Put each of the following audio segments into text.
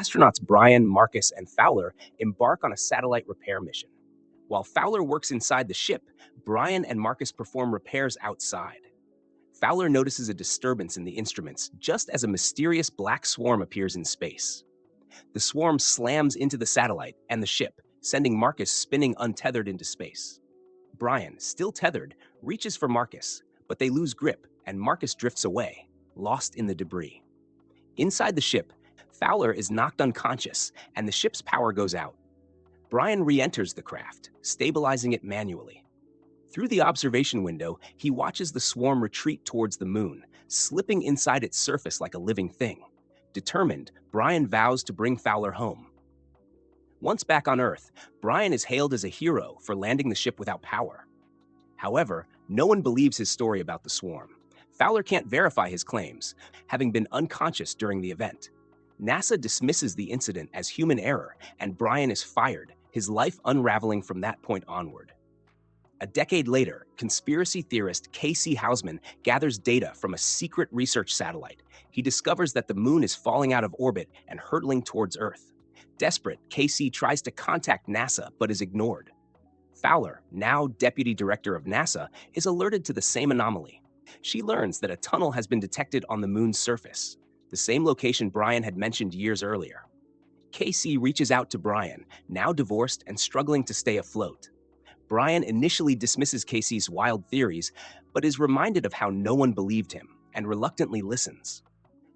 astronauts Brian, Marcus, and Fowler embark on a satellite repair mission. While Fowler works inside the ship, Brian and Marcus perform repairs outside. Fowler notices a disturbance in the instruments just as a mysterious black swarm appears in space. The swarm slams into the satellite and the ship, sending Marcus spinning untethered into space. Brian, still tethered, reaches for Marcus, but they lose grip and Marcus drifts away, lost in the debris. Inside the ship, Fowler is knocked unconscious and the ship's power goes out. Brian re-enters the craft, stabilizing it manually. Through the observation window, he watches the swarm retreat towards the moon, slipping inside its surface like a living thing. Determined, Brian vows to bring Fowler home. Once back on Earth, Brian is hailed as a hero for landing the ship without power. However, no one believes his story about the swarm. Fowler can't verify his claims, having been unconscious during the event. NASA dismisses the incident as human error, and Brian is fired, his life unraveling from that point onward. A decade later, conspiracy theorist K.C. Hausman gathers data from a secret research satellite. He discovers that the moon is falling out of orbit and hurtling towards Earth. Desperate, K.C. tries to contact NASA but is ignored. Fowler, now deputy director of NASA, is alerted to the same anomaly. She learns that a tunnel has been detected on the moon's surface, the same location Brian had mentioned years earlier. K.C. reaches out to Brian, now divorced and struggling to stay afloat. Brian initially dismisses K.C.'s wild theories, but is reminded of how no one believed him and reluctantly listens.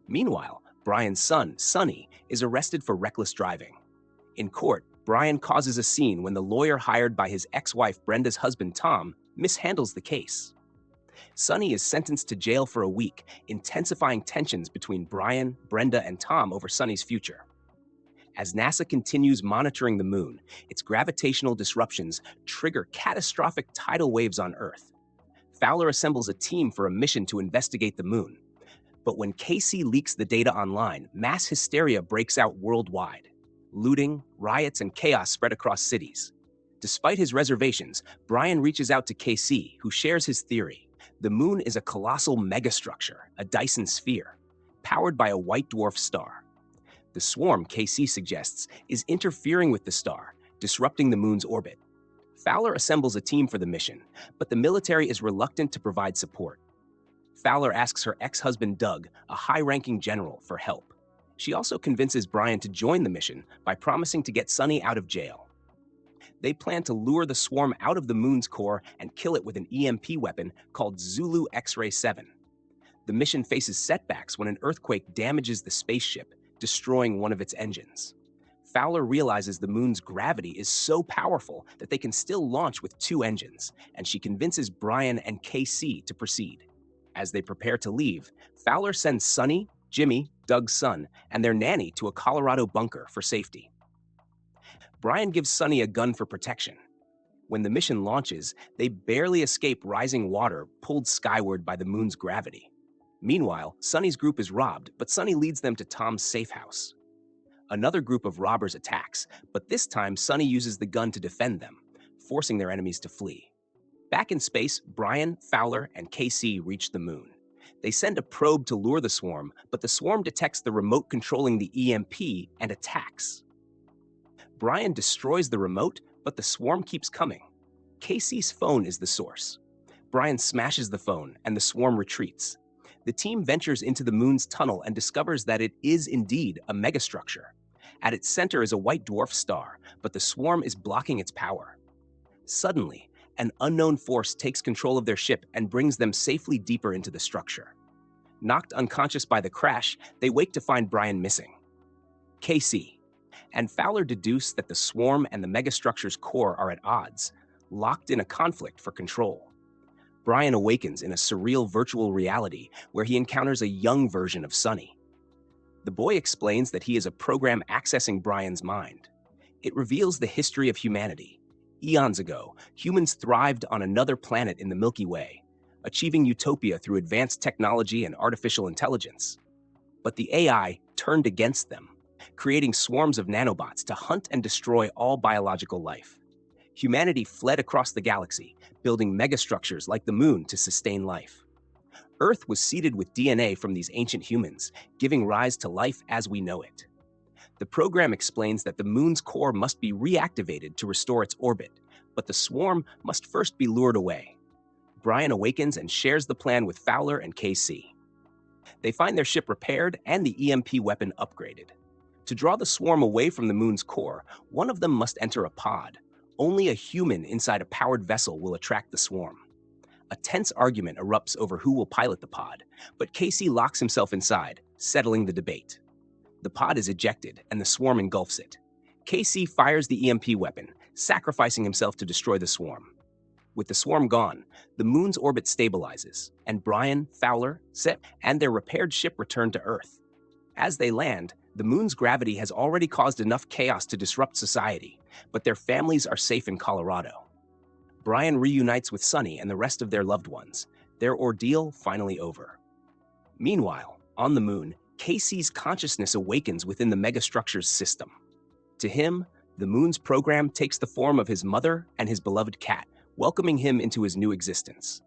Meanwhile, Brian's son, Sonny, is arrested for reckless driving. In court, Brian causes a scene when the lawyer hired by his ex-wife Brenda's husband, Tom, mishandles the case. Sonny is sentenced to jail for a week, intensifying tensions between Brian, Brenda, and Tom over Sonny's future. As NASA continues monitoring the moon, its gravitational disruptions trigger catastrophic tidal waves on Earth. Fowler assembles a team for a mission to investigate the moon. But when K.C. leaks the data online, mass hysteria breaks out worldwide. Looting, riots, and chaos spread across cities. Despite his reservations, Brian reaches out to K.C., who shares his theory. The moon is a colossal megastructure, a Dyson sphere, powered by a white dwarf star. The swarm, K.C. suggests, is interfering with the star, disrupting the moon's orbit. Fowler assembles a team for the mission, but the military is reluctant to provide support. Fowler asks her ex-husband Doug, a high-ranking general, for help. She also convinces Brian to join the mission by promising to get Sonny out of jail. They plan to lure the swarm out of the moon's core and kill it with an EMP weapon called Zulu X-Ray 7. The mission faces setbacks when an earthquake damages the spaceship, destroying one of its engines. Fowler realizes the moon's gravity is so powerful that they can still launch with 2 engines, and she convinces Brian and K.C. to proceed. As they prepare to leave, Fowler sends Sonny, Jimmy, Doug's son, and their nanny to a Colorado bunker for safety. Brian gives Sonny a gun for protection. When the mission launches, they barely escape rising water pulled skyward by the moon's gravity. Meanwhile, Sonny's group is robbed, but Sonny leads them to Tom's safe house. Another group of robbers attacks, but this time Sonny uses the gun to defend them, forcing their enemies to flee. Back in space, Brian, Fowler, and K.C. reach the moon. They send a probe to lure the swarm, but the swarm detects the remote controlling the EMP and attacks. Brian destroys the remote, but the swarm keeps coming. K.C.'s phone is the source. Brian smashes the phone, and the swarm retreats. The team ventures into the moon's tunnel and discovers that it is indeed a megastructure. At its center is a white dwarf star, but the swarm is blocking its power. Suddenly, an unknown force takes control of their ship and brings them safely deeper into the structure. Knocked unconscious by the crash, they wake to find Brian missing. K.C. and Fowler deduce that the swarm and the megastructure's core are at odds, locked in a conflict for control. Brian awakens in a surreal virtual reality where he encounters a young version of Sonny. The boy explains that he is a program accessing Brian's mind. It reveals the history of humanity. Eons ago, humans thrived on another planet in the Milky Way, achieving utopia through advanced technology and artificial intelligence. But the AI turned against them, creating swarms of nanobots to hunt and destroy all biological life. Humanity fled across the galaxy, building megastructures like the moon to sustain life. Earth was seeded with DNA from these ancient humans, giving rise to life as we know it. The program explains that the moon's core must be reactivated to restore its orbit, but the swarm must first be lured away. Brian awakens and shares the plan with Fowler and KC. They find their ship repaired and the EMP weapon upgraded. To draw the swarm away from the moon's core, one of them must enter a pod. Only a human inside a powered vessel will attract the swarm. A tense argument erupts over who will pilot the pod, but Casey locks himself inside, settling the debate. The pod is ejected, and the swarm engulfs it. Casey fires the EMP weapon, sacrificing himself to destroy the swarm. With the swarm gone, the moon's orbit stabilizes, and Brian, Fowler, Sep, and their repaired ship return to Earth. As they land, the moon's gravity has already caused enough chaos to disrupt society, but their families are safe in Colorado. Brian reunites with Sunny and the rest of their loved ones, their ordeal finally over. Meanwhile, on the moon, Casey's consciousness awakens within the megastructure's system. To him, the moon's program takes the form of his mother and his beloved cat, welcoming him into his new existence.